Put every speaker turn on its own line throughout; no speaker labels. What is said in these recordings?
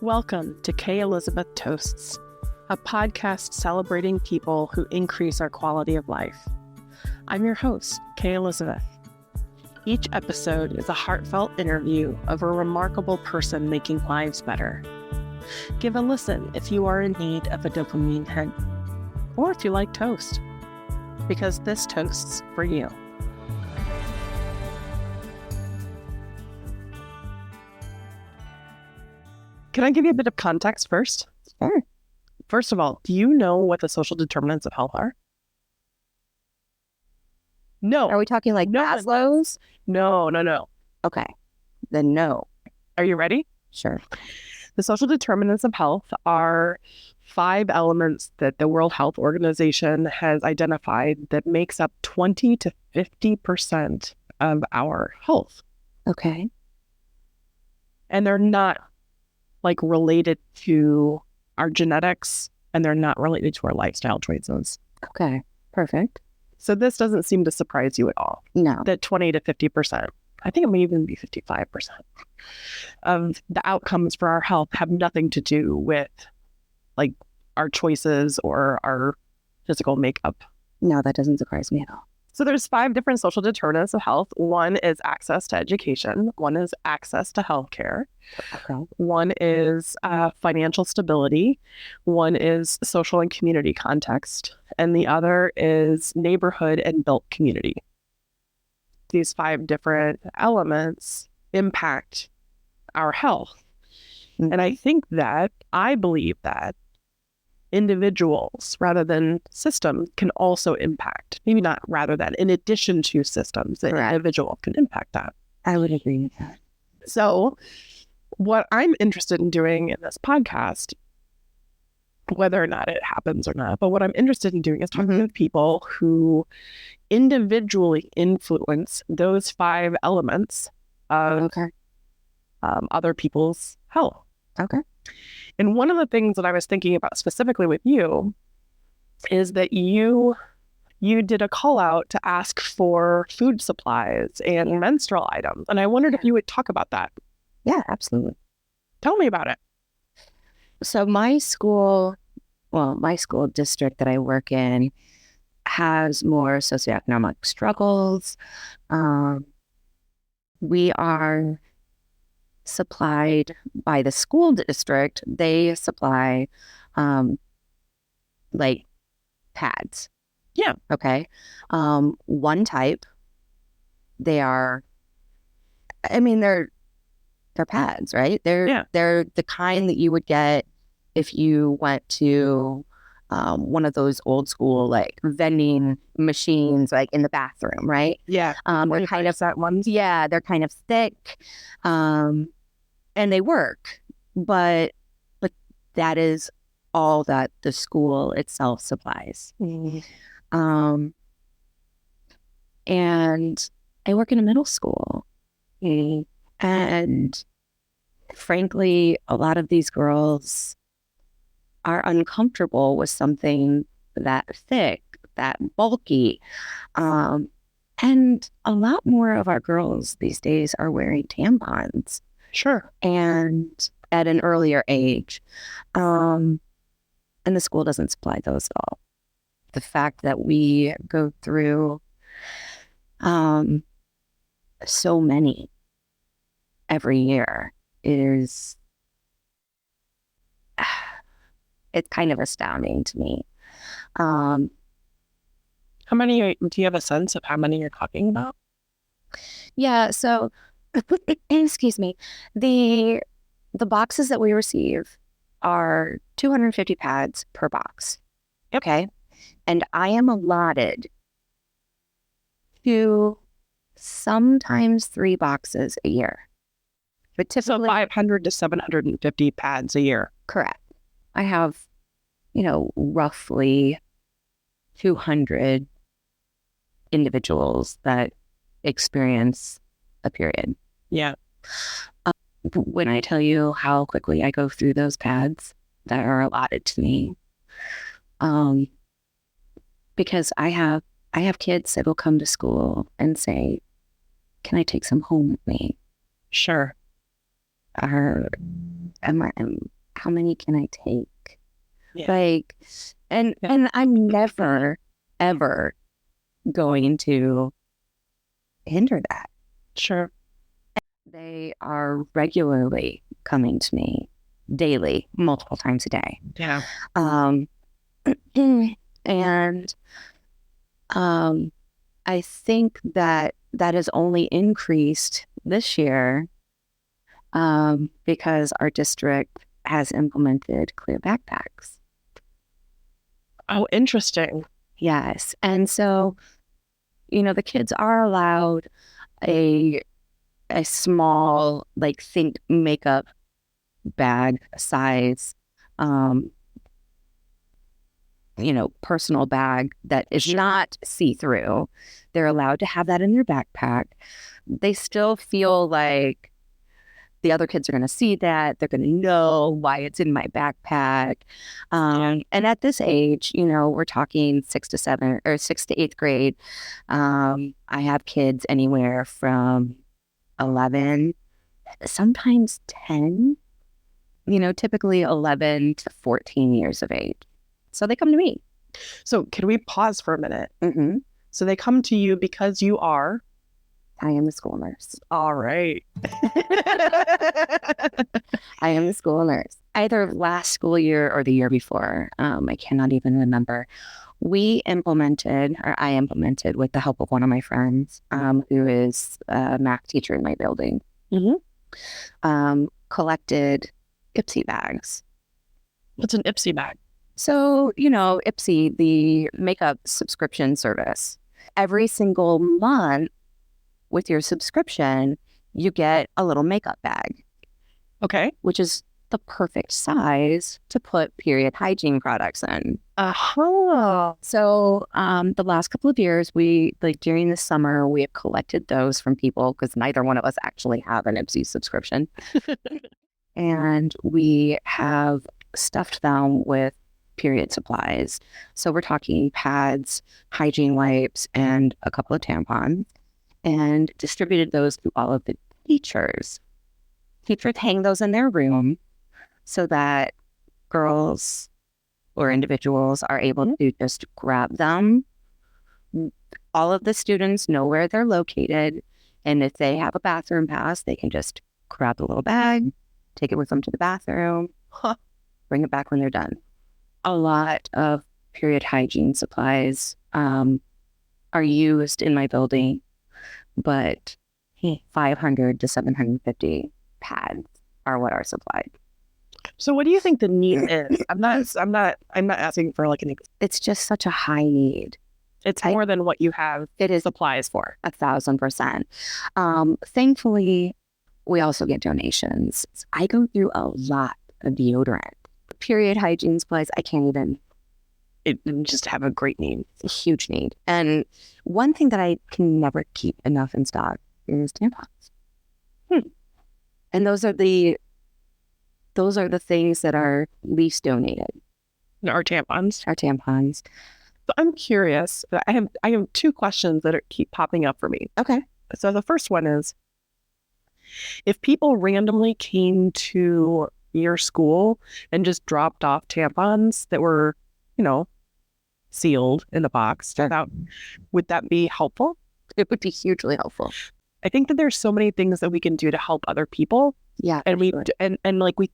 Welcome to K. Elizabeth Toasts, a podcast celebrating people who increase our quality of life. I'm your host, K. Elizabeth. Each episode is a heartfelt interview of a remarkable person making lives better. Give a listen if you are in need of a dopamine hit, or if you like toast, because this toast's for you. Can I give you a bit of context first?
Sure.
First of all, do you know what the social determinants of health are? No.
Are we talking like Maslow's?
No.
Okay. Then no.
Are you ready?
Sure.
The social determinants of health are 5 elements that the World Health Organization has identified that makes up 20 to 50% of our health.
Okay.
And they're not related to our genetics, and they're not related to our lifestyle choices.
Okay. Perfect.
So this doesn't seem to surprise you at all.
No.
That 20 to 50%, I think it may even be 55% of the outcomes for our health have nothing to do with our choices or our physical makeup.
No, that doesn't surprise me at all.
So there's 5 different social determinants of health. One is access to education. One is access to healthcare.
Okay.
One is financial stability. One is social and community context. And the other is neighborhood and built community. These 5 different elements impact our health.
Mm-hmm.
And I believe that individuals rather than systems can also impact, maybe not rather than, in addition to systems, an individual can impact that.
I would agree with that.
So what I'm interested in doing in this podcast, whether or not it happens or not, but what I'm interested in doing is talking with people who individually influence those 5 elements of other people's health.
Okay.
And one of the things that I was thinking about specifically with you is that you did a call out to ask for food supplies and menstrual items. And I wondered if you would talk about that.
Yeah, absolutely.
Tell me about it.
So my school district that I work in has more socioeconomic struggles. We are supplied by the school district. They supply pads.
Yeah.
Okay. One type. They're pads, right? They're the kind that you would get if you went to one of those old school vending machines in the bathroom, right?
Yeah.
They're kind of
that ones.
Yeah, they're kind of thick. And they work, but that is all that the school itself supplies.
Mm-hmm.
And I work in a middle school.
Mm-hmm.
And frankly, a lot of these girls are uncomfortable with something that thick, that bulky. And a lot more of our girls these days are wearing tampons.
Sure.
And at an earlier age. And the school doesn't supply those at all. The fact that we go through so many every year it's kind of astounding to me.
How many do you have a sense of how many you're talking about?
Yeah, so excuse me. The boxes that we receive are 250 pads per box.
Yep.
Okay. And I am allotted 2, sometimes 3 boxes a year. But typically
500 to 750 pads a year.
Correct. I have, roughly 200 individuals that experience a period.
Yeah.
When I tell you how quickly I go through those pads that are allotted to me, because I have kids that will come to school and say, "Can I take some home with me?"
Sure.
are, how many can I take?
Yeah.
Like, and I'm never, ever going to hinder that.
Sure.
They are regularly coming to me daily, multiple times a day.
Yeah.
Um, and I think that has only increased this year because our district has implemented clear backpacks.
Oh, interesting.
Yes. And so, the kids are allowed a small, like, think makeup bag size, personal bag that is not see-through. They're allowed to have that in their backpack. They still feel like the other kids are going to see that. They're going to know why it's in my backpack. And at this age, we're talking 6 to 7 or 6 to 8th grade. I have kids anywhere from 11, sometimes 10, typically 11 to 14 years of age. So they come to me.
So can we pause for a minute?
Mm-hmm.
So they come to you because you are?
I am a school nurse.
All right.
I am a school nurse. Either last school year or the year before. I cannot even remember. I implemented with the help of one of my friends, who is a math teacher in my building, collected Ipsy bags.
What's an Ipsy bag?
So, Ipsy, the makeup subscription service, every single month with your subscription, you get a little makeup bag.
Okay.
Which is the perfect size to put period hygiene products in. So the last couple of years, during the summer, we have collected those from people because neither one of us actually have an Ipsy subscription. And we have stuffed them with period supplies. So we're talking pads, hygiene wipes, and a couple of tampons, and distributed those to all of the teachers. Teachers hang those in their room so that girls or individuals are able to just grab them. All of the students know where they're located. And if they have a bathroom pass, they can just grab the little bag, take it with them to the bathroom, bring it back when they're done. A lot of period hygiene supplies are used in my building, but 500 to 750 pads are what are supplied.
So what do you think the need is? I'm not asking for like
it's just such a high need.
It's more than what you have
it is
supplies for.
1,000%. Thankfully, we also get donations. I go through a lot of deodorant. Period hygiene supplies, I can't even.
It just have a great need.
It's a huge need. And one thing that I can never keep enough in stock is tampons. And those are the things that are least donated.
Our tampons.
Our tampons.
So I'm curious. I have two questions that keep popping up for me.
Okay.
So the first one is, if people randomly came to your school and just dropped off tampons that were, sealed in a box, would that be helpful?
It would be hugely helpful.
I think that there's so many things that we can do to help other people.
Yeah.
And we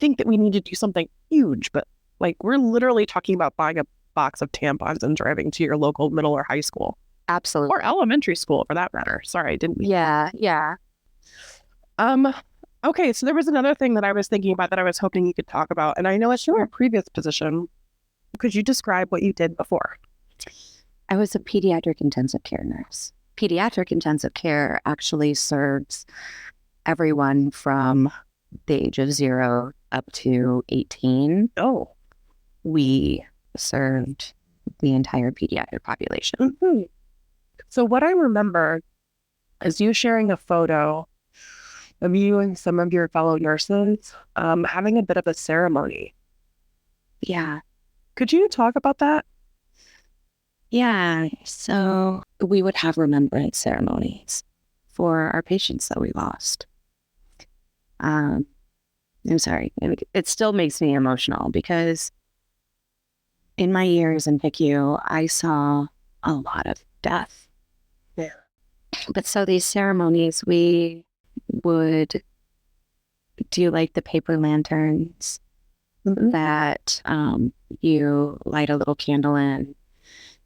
think that we need to do something huge, but like we're literally talking about buying a box of tampons and driving to your local middle or high school.
Absolutely.
Or elementary school for that matter. Sorry, I didn't.
Yeah.
Okay, so there was another thing that I was thinking about that I was hoping you could talk about. And I know it's your previous position. Could you describe what you did before?
I was a pediatric intensive care nurse. Pediatric intensive care actually serves everyone from the age of 0 up to 18.
Oh.
We served the entire pediatric population.
Mm-hmm. So what I remember is you sharing a photo of you and some of your fellow nurses having a bit of a ceremony.
Yeah.
Could you talk about that?
Yeah. So we would have remembrance ceremonies for our patients that we lost. I'm sorry. It still makes me emotional because in my years in PICU, I saw a lot of death.
Yeah.
But so these ceremonies, we would do like the paper lanterns that you light a little candle in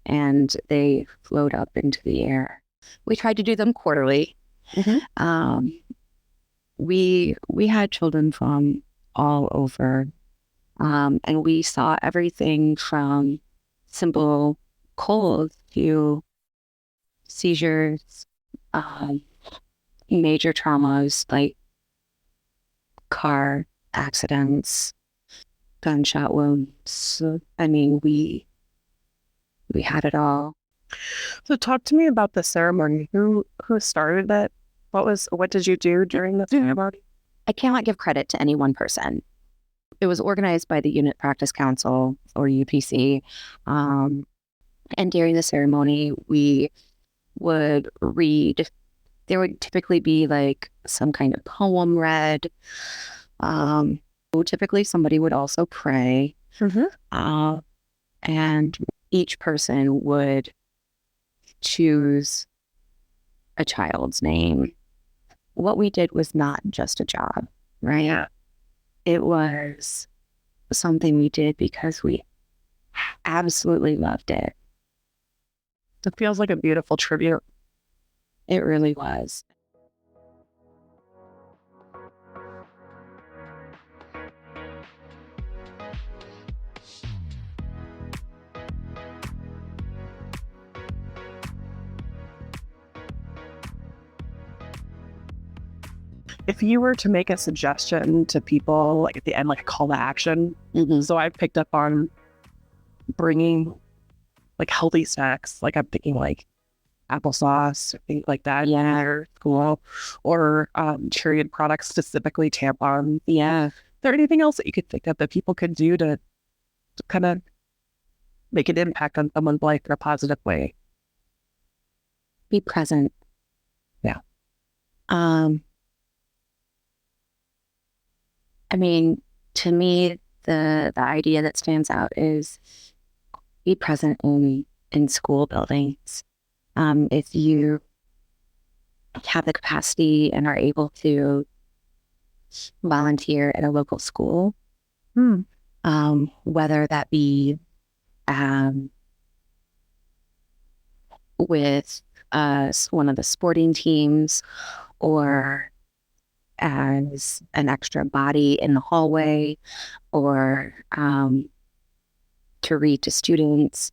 and they float up into the air. We tried to do them quarterly. We had children from all over, and we saw everything from simple colds to seizures, major traumas like car accidents, gunshot wounds. I mean, we had it all.
So talk to me about the ceremony. Who started it? What did you do during the ceremony?
I cannot give credit to any one person. It was organized by the Unit Practice Council, or UPC. And during the ceremony, we would read. There would typically be like some kind of poem read. Typically, somebody would also pray. And each person would choose a child's name. What we did was not just a job, right?
Yeah.
It was something we did because we absolutely loved it.
It feels like a beautiful tribute.
It really was.
If you were to make a suggestion to people, like at the end, like a call to action, so I've picked up on bringing like healthy snacks, like I'm thinking like applesauce, things like that.
Yeah.
Or school, or period products, specifically tampons.
Yeah.
Is there anything else that you could think of that people could do to kind of make an impact on someone's life in a positive way?
Be present.
Yeah.
I mean, to me, the idea that stands out is be present in school buildings. If you have the capacity and are able to volunteer at a local school, whether that be with one of the sporting teams or as an extra body in the hallway, or to read to students,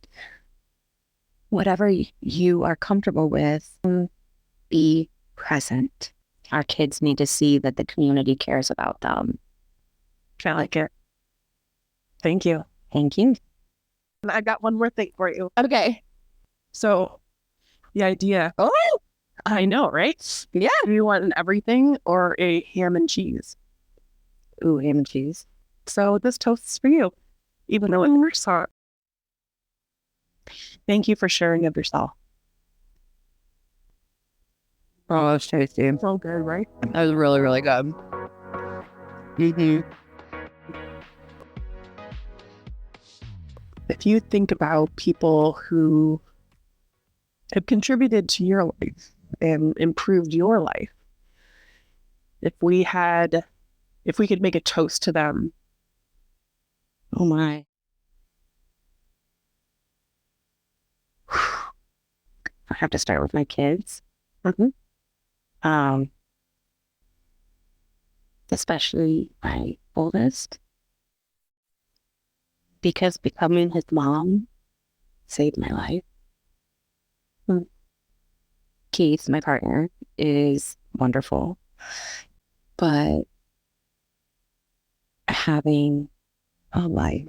whatever you are comfortable with, be present. Our kids need to see that the community cares about them.
I like it. Thank you.
Thank you.
And I got one more thing for you.
Okay.
So the idea, I know, right?
Yeah.
Do you want an everything or a ham and cheese?
Ooh, ham and cheese.
So this toast is for you, even though it's croissant. Thank you for sharing of yourself.
Oh, that's tasty.
So good, right?
That was really, really good.
If you think about people who have contributed to your life and improved your life, if we could make a toast to them.
Oh my. I have to start with my kids. Especially my oldest, because becoming his mom saved my life. Keith, my partner, is wonderful, but having a life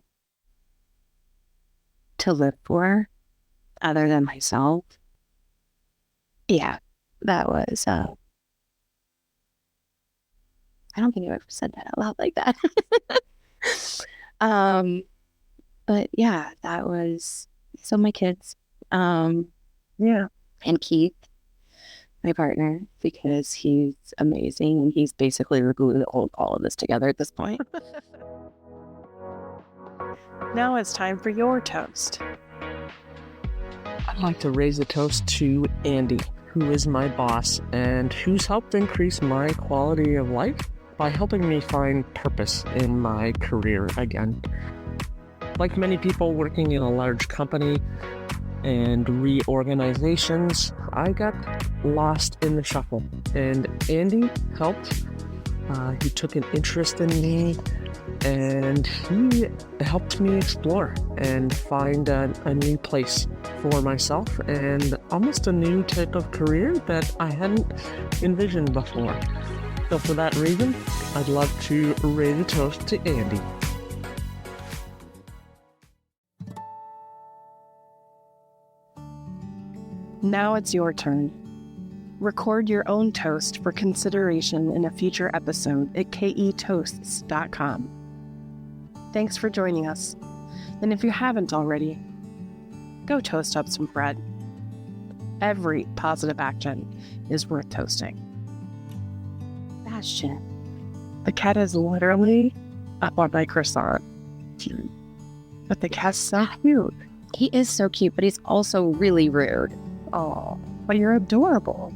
to live for other than myself, yeah, that was, I don't think I've ever said that out loud like that. But yeah, that was, so my kids,
Yeah.
and Keith, my partner, because he's amazing and he's basically the glue that holds all of this together at this point.
Now it's time for your toast.
I'd like to raise a toast to Andy, who is my boss and who's helped increase my quality of life by helping me find purpose in my career again. Like many people working in a large company and reorganizations, I got lost in the shuffle, and Andy helped. He took an interest in me, and he helped me explore and find a new place for myself and almost a new type of career that I hadn't envisioned before. So for that reason, I'd love to raise a toast to Andy.
Now it's your turn. Record your own toast for consideration in a future episode at ketoasts.com. Thanks for joining us. And if you haven't already, go toast up some bread. Every positive action is worth toasting.
Bastion.
The cat is literally up on my croissant. But the cat's so cute.
He is so cute, but he's also really rude.
Oh, but you're adorable.